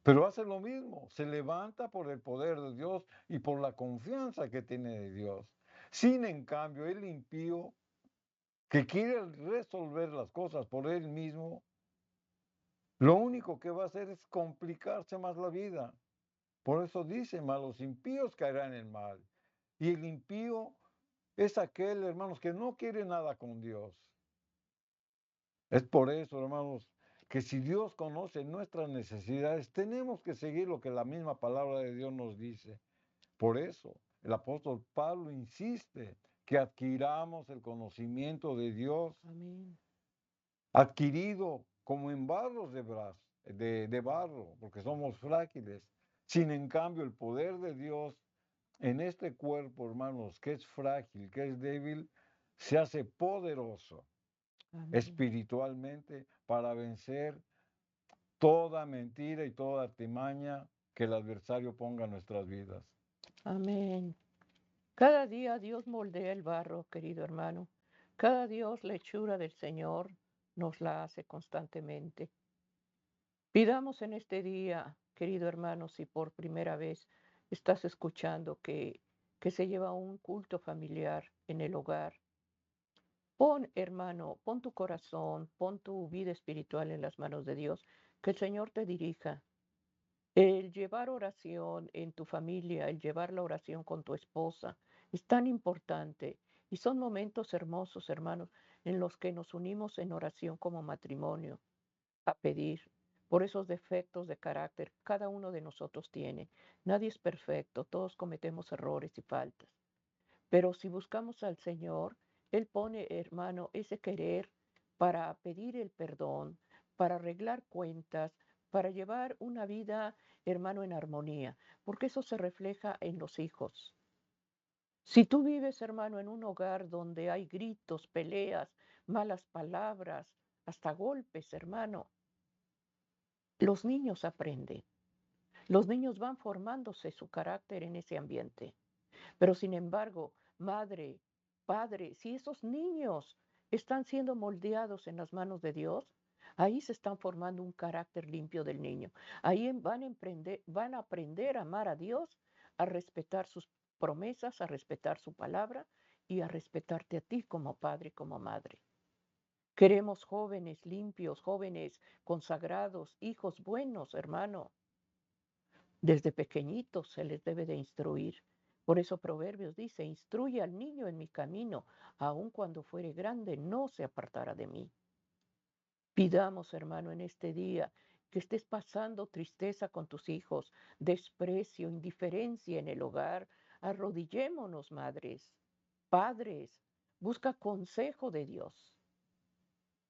Speaker 3: pero hace lo mismo, se levanta por el poder de Dios y por la confianza que tiene de Dios. Sin en cambio, el impío que quiere resolver las cosas por él mismo, lo único que va a hacer es complicarse más la vida. Por eso dice, mas los impíos caerán en el mal. Y el impío es aquel, hermanos, que no quiere nada con Dios. Es por eso, hermanos, que si Dios conoce nuestras necesidades, tenemos que seguir lo que la misma palabra de Dios nos dice. Por eso, el apóstol Pablo insiste que adquiramos el conocimiento de Dios,
Speaker 2: Amén.
Speaker 3: adquirido como en barros de barro, porque somos frágiles. Sin en cambio, el poder de Dios en este cuerpo, hermanos, que es frágil, que es débil, se hace poderoso
Speaker 2: Amén.
Speaker 3: espiritualmente para vencer toda mentira y toda artimaña que el adversario ponga en nuestras vidas.
Speaker 2: Amén. Cada día Dios moldea el barro, querido hermano. Cada Dios, la hechura del Señor, nos la hace constantemente. Pidamos en este día, querido hermano, si por primera vez estás escuchando que se lleva un culto familiar en el hogar, Pon, hermano, pon tu corazón, pon tu vida espiritual en las manos de Dios, que el Señor te dirija. El llevar oración en tu familia, el llevar la oración con tu esposa, es tan importante. Y son momentos hermosos, hermanos, en los que nos unimos en oración como matrimonio a pedir por esos defectos de carácter que cada uno de nosotros tiene. Nadie es perfecto, todos cometemos errores y faltas. Pero si buscamos al Señor, Él pone, hermano, ese querer para pedir el perdón, para arreglar cuentas, para llevar una vida, hermano, en armonía, porque eso se refleja en los hijos. Si tú vives, hermano, en un hogar donde hay gritos, peleas, malas palabras, hasta golpes, hermano, los niños aprenden. Los niños van formándose su carácter en ese ambiente. Pero sin embargo, madre, padre, si esos niños están siendo moldeados en las manos de Dios, ahí se están formando un carácter limpio del niño. Ahí van a aprender a amar a Dios, a respetar sus promesas, a respetar su palabra y a respetarte a ti como padre y como madre. Queremos jóvenes limpios, jóvenes consagrados, hijos buenos, hermano. Desde pequeñitos se les debe de instruir. Por eso Proverbios dice, instruye al niño en mi camino, aun cuando fuere grande, no se apartará de mí. Pidamos, hermano, en este día que estés pasando tristeza con tus hijos, desprecio, indiferencia en el hogar. Arrodillémonos, madres, padres, busca consejo de Dios.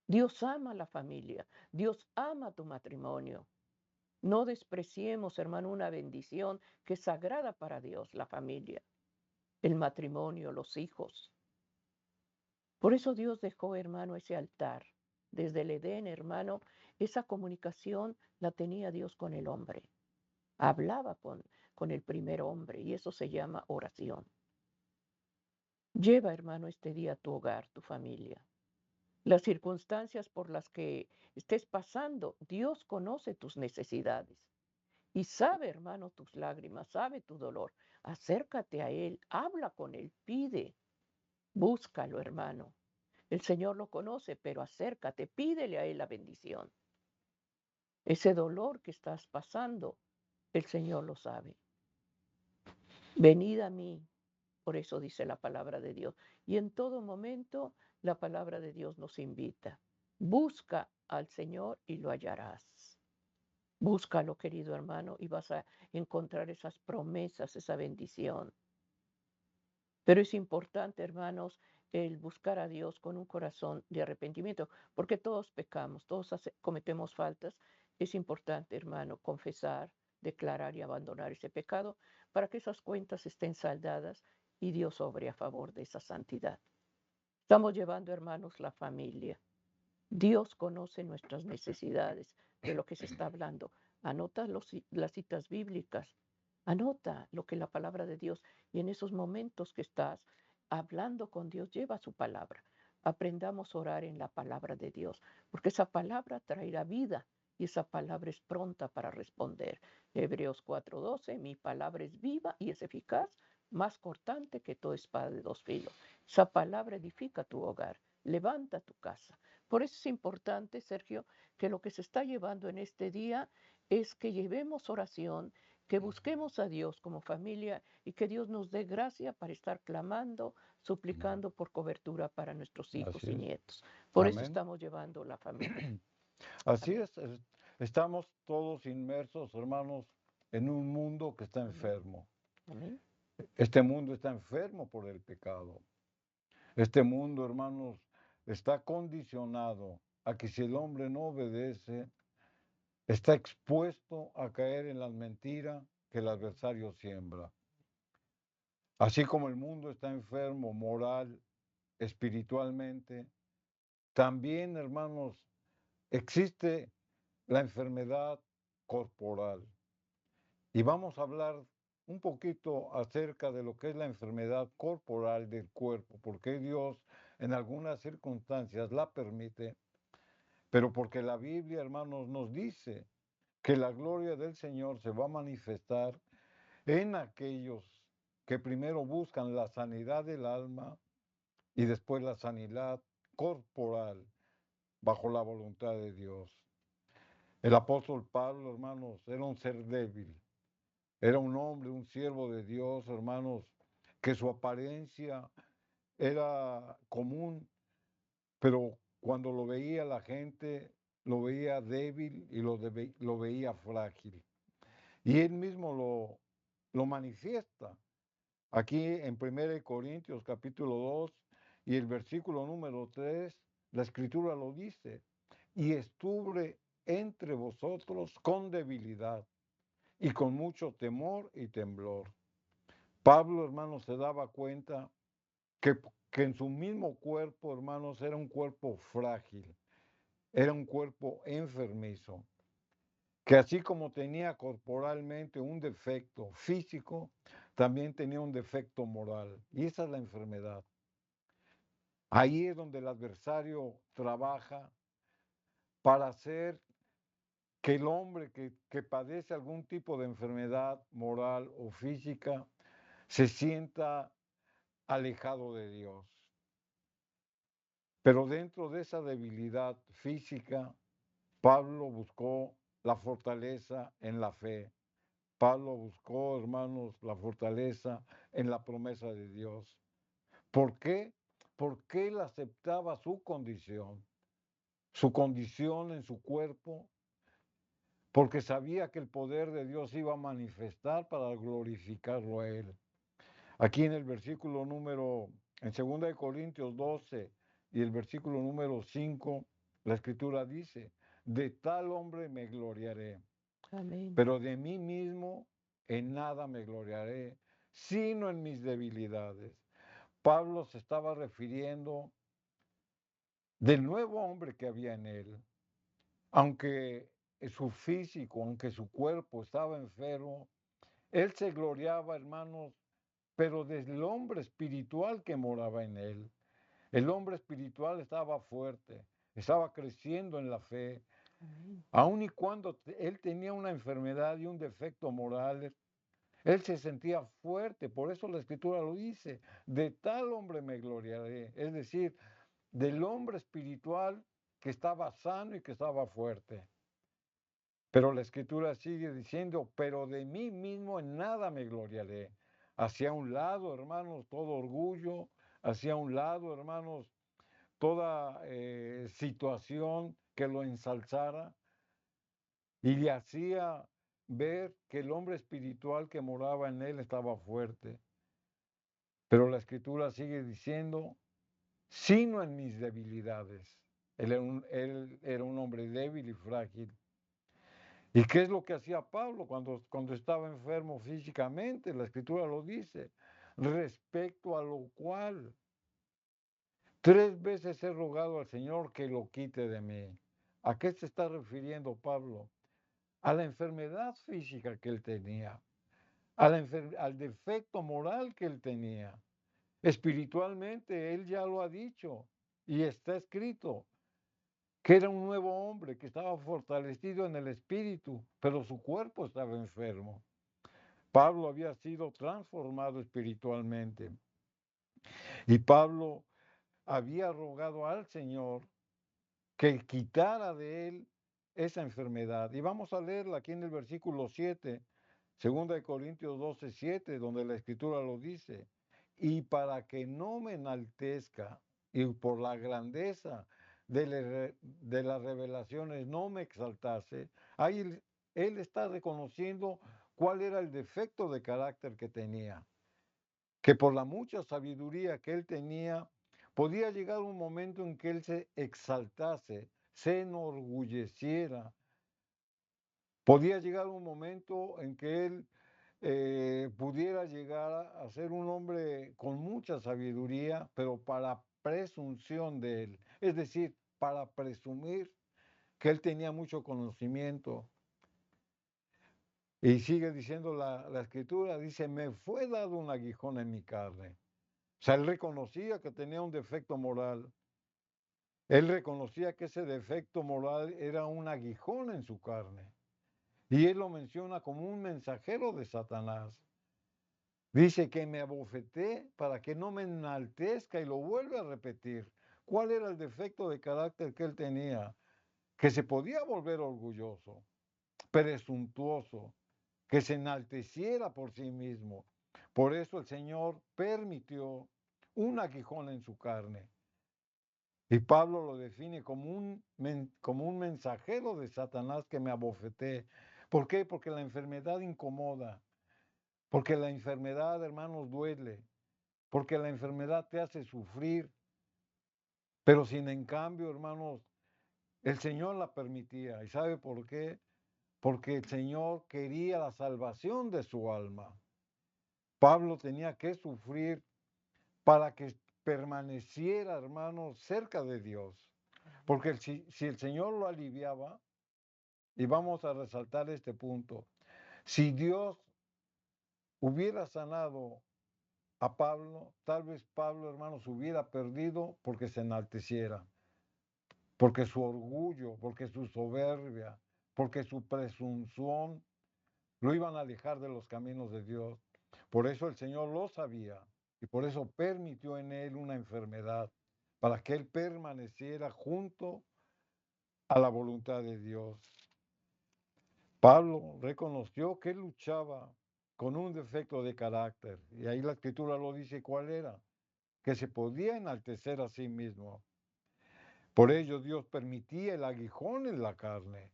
Speaker 2: Dios ama a la familia, Dios ama tu matrimonio. No despreciemos, hermano, una bendición que es sagrada para Dios, la familia, el matrimonio, los hijos. Por eso Dios dejó, hermano, ese altar. Desde el Edén, hermano, esa comunicación la tenía Dios con el hombre. Hablaba con el primer hombre y eso se llama oración. Lleva, hermano, este día a tu hogar, tu familia. Las circunstancias por las que estés pasando, Dios conoce tus necesidades. Y sabe, hermano, tus lágrimas, sabe tu dolor. Acércate a Él, habla con Él, pide, búscalo, hermano. El Señor lo conoce, pero acércate, pídele a Él la bendición. Ese dolor que estás pasando, el Señor lo sabe. Venid a mí, por eso dice la palabra de Dios. Y en todo momento la palabra de Dios nos invita. Busca al Señor y lo hallarás. Búscalo, querido hermano, y vas a encontrar esas promesas, esa bendición. Pero es importante, hermanos, el buscar a Dios con un corazón de arrepentimiento, porque todos pecamos, todos cometemos faltas. Es importante, hermano, confesar, declarar y abandonar ese pecado para que esas cuentas estén saldadas y Dios obre a favor de esa santidad. Estamos llevando, hermanos, la familia. Dios conoce nuestras necesidades, de lo que se está hablando. Anota las citas bíblicas, anota lo que la palabra de Dios, y en esos momentos que estás hablando con Dios, lleva su palabra. Aprendamos a orar en la palabra de Dios, porque esa palabra traerá vida y esa palabra es pronta para responder. Hebreos 4:12, mi palabra es viva y es eficaz, más cortante que toda espada de dos filos. Esa palabra edifica tu hogar, levanta tu casa. Por eso es importante, Sergio, que lo que se está llevando en este día es que llevemos oración, que busquemos a Dios como familia y que Dios nos dé gracia para estar clamando, suplicando por cobertura para nuestros hijos
Speaker 3: Así
Speaker 2: y
Speaker 3: es.
Speaker 2: nietos. Por eso
Speaker 3: Amén.
Speaker 2: estamos llevando la familia.
Speaker 3: Así
Speaker 2: Amén.
Speaker 3: estamos todos inmersos, hermanos, en un mundo que está enfermo.
Speaker 2: Amén.
Speaker 3: Este mundo está enfermo por el pecado. Este mundo, hermanos, está condicionado a que si el hombre no obedece, está expuesto a caer en las mentiras que el adversario siembra. Así como el mundo está enfermo moral, espiritualmente, también, hermanos, existe la enfermedad corporal. Y vamos a hablar un poquito acerca de lo que es la enfermedad corporal del cuerpo, porque Dios en algunas circunstancias la permite, pero porque la Biblia, hermanos, nos dice que la gloria del Señor se va a manifestar en aquellos que primero buscan la sanidad del alma y después la sanidad corporal bajo la voluntad de Dios. El apóstol Pablo, hermanos, era un ser débil. Era un hombre, un siervo de Dios, hermanos, que su apariencia era común, pero cuando lo veía la gente, lo veía débil y lo veía frágil. Y él mismo lo manifiesta. Aquí en 1 Corintios capítulo 2 y el versículo número 3, la escritura lo dice, y estuve entre vosotros con debilidad y con mucho temor y temblor. Pablo, hermanos, se daba cuenta que, que en su mismo cuerpo, hermanos, era un cuerpo frágil, era un cuerpo enfermizo, que así como tenía corporalmente un defecto físico, también tenía un defecto moral. Y esa es la enfermedad. Ahí es donde el adversario trabaja para hacer que el hombre que padece algún tipo de enfermedad moral o física se sienta alejado de Dios. Pero dentro de esa debilidad física, Pablo buscó la fortaleza en la fe. Pablo buscó, hermanos, la fortaleza en la promesa de Dios. ¿Por qué? Porque él aceptaba su condición en su cuerpo, porque sabía que el poder de Dios iba a manifestar para glorificarlo a él. Aquí en el versículo número, en 2 Corintios 12 y el versículo número 5, la escritura dice, de tal hombre me gloriaré,
Speaker 2: Amén.
Speaker 3: pero de mí mismo en nada me gloriaré, sino en mis debilidades. Pablo se estaba refiriendo del nuevo hombre que había en él. Aunque su físico, aunque su cuerpo estaba enfermo, él se gloriaba, hermanos, pero del hombre espiritual que moraba en él. El hombre espiritual estaba fuerte, estaba creciendo en la fe, aun y cuando él tenía una enfermedad y un defecto moral, él se sentía fuerte, por eso la escritura lo dice, de tal hombre me gloriaré, es decir, del hombre espiritual que estaba sano y que estaba fuerte. Pero la escritura sigue diciendo, pero de mí mismo en nada me gloriaré. Hacia un lado, hermanos, todo orgullo, hacia un lado, hermanos, toda situación que lo ensalzara y le hacía ver que el hombre espiritual que moraba en él estaba fuerte. Pero la escritura sigue diciendo, sino en mis debilidades. Él era un hombre débil y frágil. ¿Y qué es lo que hacía Pablo cuando estaba enfermo físicamente? La escritura lo dice. Respecto a lo cual, 3 veces he rogado al Señor que lo quite de mí. ¿A qué se está refiriendo Pablo? A la enfermedad física que él tenía, al defecto moral que él tenía. Espiritualmente, él ya lo ha dicho y está escrito que era un nuevo hombre, que estaba fortalecido en el espíritu, pero su cuerpo estaba enfermo. Pablo había sido transformado espiritualmente y Pablo había rogado al Señor que quitara de él esa enfermedad. Y vamos a leerla aquí en el versículo 7, 2 Corintios 12, 7, donde la escritura lo dice. Y para que no me enaltezca y por la grandeza de las revelaciones no me exaltase, ahí él está reconociendo cuál era el defecto de carácter que tenía, que por la mucha sabiduría que él tenía, podía llegar un momento en que él se exaltase, se enorgulleciera. Podía llegar un momento en que él pudiera llegar a ser un hombre con mucha sabiduría, pero para presunción de él. Es decir, para presumir que él tenía mucho conocimiento. Y sigue diciendo la escritura, dice, me fue dado un aguijón en mi carne. O sea, él reconocía que tenía un defecto moral. Él reconocía que ese defecto moral era un aguijón en su carne. Y él lo menciona como un mensajero de Satanás. Dice que me abofeté para que no me enaltezca y lo vuelve a repetir. ¿Cuál era el defecto de carácter que él tenía? Que se podía volver orgulloso, presuntuoso, que se enalteciera por sí mismo. Por eso el Señor permitió un aguijón en su carne. Y Pablo lo define como un mensajero de Satanás que me abofeté. ¿Por qué? Porque la enfermedad incomoda, porque la enfermedad, hermanos, duele, porque la enfermedad te hace sufrir. Pero sin en cambio, hermanos, el Señor la permitía. ¿Y sabe por qué? Porque el Señor quería la salvación de su alma. Pablo tenía que sufrir para que permaneciera, hermanos, cerca de Dios. Porque si el Señor lo aliviaba, y vamos a resaltar este punto, si Dios hubiera sanado a Pablo, tal vez Pablo, hermanos, hubiera perdido porque se enalteciera, porque su orgullo, porque su soberbia, porque su presunción lo iban a alejar de los caminos de Dios. Por eso el Señor lo sabía y por eso permitió en él una enfermedad, para que él permaneciera junto a la voluntad de Dios. Pablo reconoció que luchaba con un defecto de carácter, y ahí la escritura lo dice cuál era, que se podía enaltecer a sí mismo. Por ello Dios permitía el aguijón en la carne,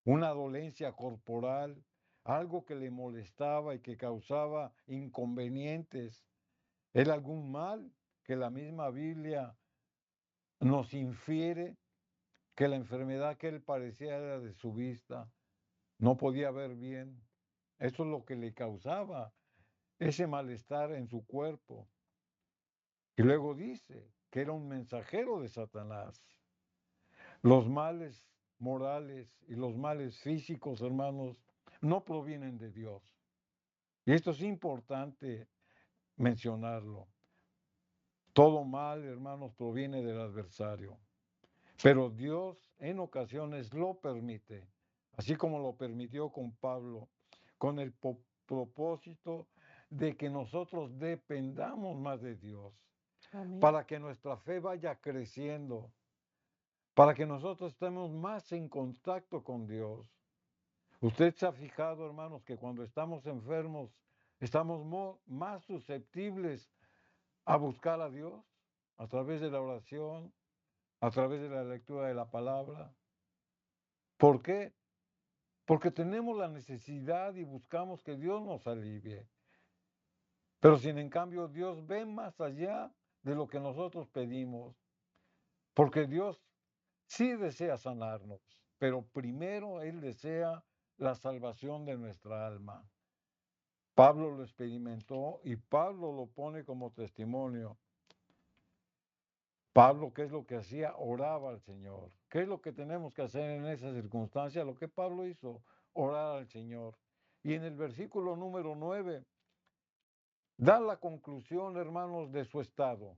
Speaker 3: una dolencia corporal, algo que le molestaba y que causaba inconvenientes. Era algún mal que la misma Biblia nos infiere que la enfermedad que él padecía era de su vista, no podía ver bien. Eso es lo que le causaba ese malestar en su cuerpo. Y luego dice que era un mensajero de Satanás. Los males morales y los males físicos, hermanos, no provienen de Dios. Y esto es importante mencionarlo. Todo mal, hermanos, proviene del adversario. Pero Dios en ocasiones lo permite, así como lo permitió con Pablo, con el propósito de que nosotros dependamos más de Dios,
Speaker 2: Amén.
Speaker 3: para que nuestra fe vaya creciendo, para que nosotros estemos más en contacto con Dios. Usted se ha fijado, hermanos, que cuando estamos enfermos, estamos más susceptibles a buscar a Dios a través de la oración, a través de la lectura de la palabra. ¿Por qué? Porque tenemos la necesidad y buscamos que Dios nos alivie. Pero sin en cambio Dios ve más allá de lo que nosotros pedimos. Porque Dios sí desea sanarnos, pero primero Él desea la salvación de nuestra alma. Pablo lo experimentó y Pablo lo pone como testimonio. Pablo, ¿qué es lo que hacía? Oraba al Señor. ¿Qué es lo que tenemos que hacer en esa circunstancia? Lo que Pablo hizo, orar al Señor. Y en el versículo número 9, da la conclusión, hermanos, de su estado.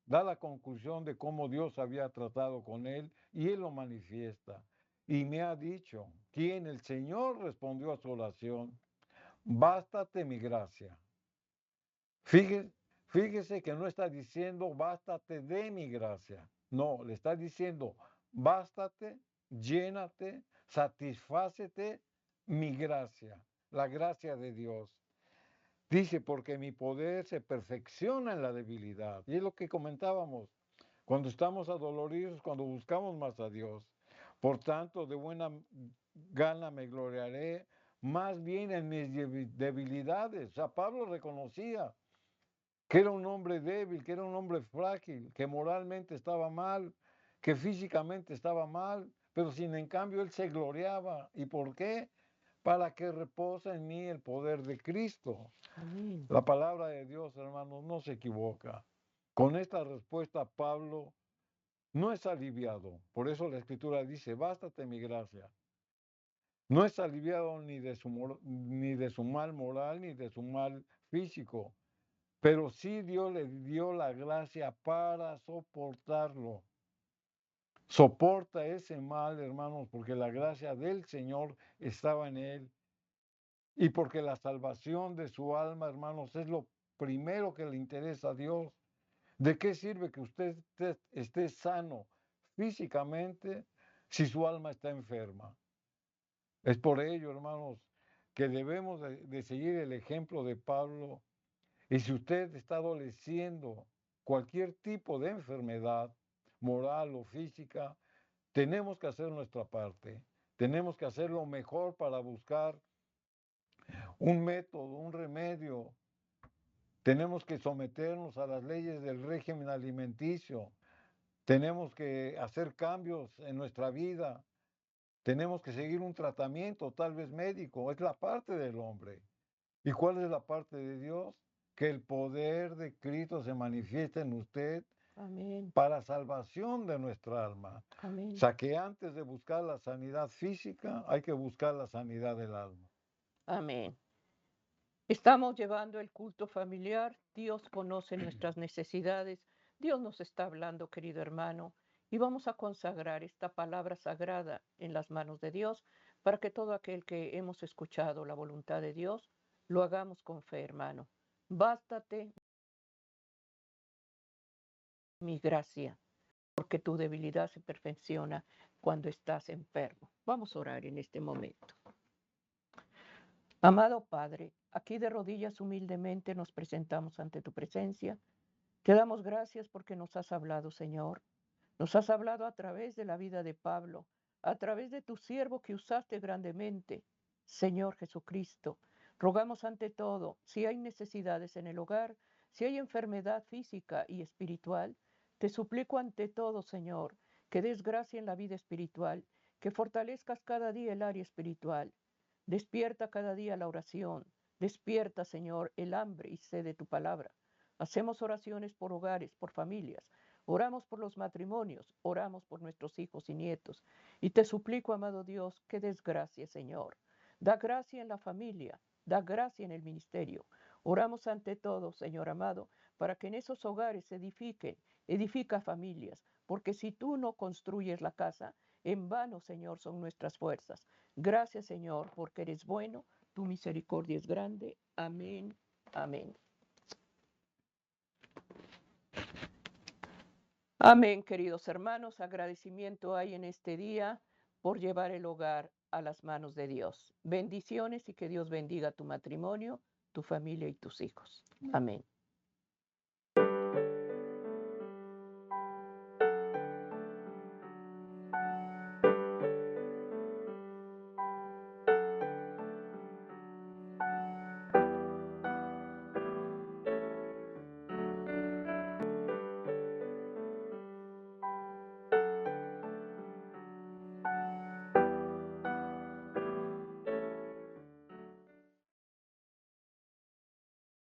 Speaker 3: Da la conclusión de cómo Dios había tratado con él y él lo manifiesta. Y me ha dicho, quien el Señor respondió a su oración, bástate mi gracia. Fíjese que no está diciendo bástate de mi gracia. No, le está diciendo bástate, llénate, satisfácete mi gracia, la gracia de Dios. Dice, porque mi poder se perfecciona en la debilidad. Y es lo que comentábamos, cuando estamos adoloridos, cuando buscamos más a Dios. Por tanto, de buena gana me gloriaré más bien en mis debilidades. O sea, Pablo reconocía que era un hombre débil, que era un hombre frágil, que moralmente estaba mal, que físicamente estaba mal, pero sin en cambio él se gloriaba. ¿Y por qué? Para que reposa en mí el poder de Cristo.
Speaker 2: Amén.
Speaker 3: La palabra de Dios, hermanos, no se equivoca. Con esta respuesta Pablo no es aliviado. Por eso la Escritura dice, bástate mi gracia. No es aliviado ni de su mal moral, ni de su mal físico. Pero sí Dios le dio la gracia para soportarlo. Soporta ese mal, hermanos, porque la gracia del Señor estaba en él. Y porque la salvación de su alma, hermanos, es lo primero que le interesa a Dios. ¿De qué sirve que usted esté sano físicamente si su alma está enferma? Es por ello, hermanos, que debemos de seguir el ejemplo de Pablo. Y si usted está adoleciendo cualquier tipo de enfermedad, moral o física, tenemos que hacer nuestra parte. Tenemos que hacer lo mejor para buscar un método, un remedio. Tenemos que someternos a las leyes del régimen alimenticio. Tenemos que hacer cambios en nuestra vida. Tenemos que seguir un tratamiento, tal vez médico. Es la parte del hombre. ¿Y cuál es la parte de Dios? Que el poder de Cristo se manifieste en usted
Speaker 2: Amén.
Speaker 3: para salvación de nuestra alma.
Speaker 2: Amén.
Speaker 3: O sea que antes de buscar la sanidad física, hay que buscar la sanidad del alma.
Speaker 2: Amén. Estamos llevando el culto familiar. Dios conoce nuestras necesidades. Dios nos está hablando, querido hermano, y vamos a consagrar esta palabra sagrada en las manos de Dios para que todo aquel que hemos escuchado la voluntad de Dios lo hagamos con fe, hermano. Bástate mi gracia, porque tu debilidad se perfecciona cuando estás enfermo. Vamos a orar en este momento. Amado Padre, aquí de rodillas humildemente nos presentamos ante tu presencia. Te damos gracias porque nos has hablado, Señor. Nos has hablado a través de la vida de Pablo, a través de tu siervo que usaste grandemente, Señor Jesucristo. Rogamos ante todo, si hay necesidades en el hogar, si hay enfermedad física y espiritual, te suplico ante todo, Señor, que des gracia en la vida espiritual, que fortalezcas cada día el área espiritual. Despierta cada día la oración. Despierta, Señor, el hambre y sed de tu palabra. Hacemos oraciones por hogares, por familias. Oramos por los matrimonios, oramos por nuestros hijos y nietos. Y te suplico, amado Dios, que des gracia, Señor. Da gracia en la familia, da gracia en el ministerio. Oramos ante todo, Señor amado, para que en esos hogares se edifica familias, porque si tú no construyes la casa, en vano, Señor, son nuestras fuerzas. Gracias, Señor, porque eres bueno, tu misericordia es grande. Amén, amén. Amén, queridos hermanos. Agradecimiento hay en este día por llevar el hogar a las manos de Dios. Bendiciones y que Dios bendiga tu matrimonio, tu familia y tus hijos. Amén.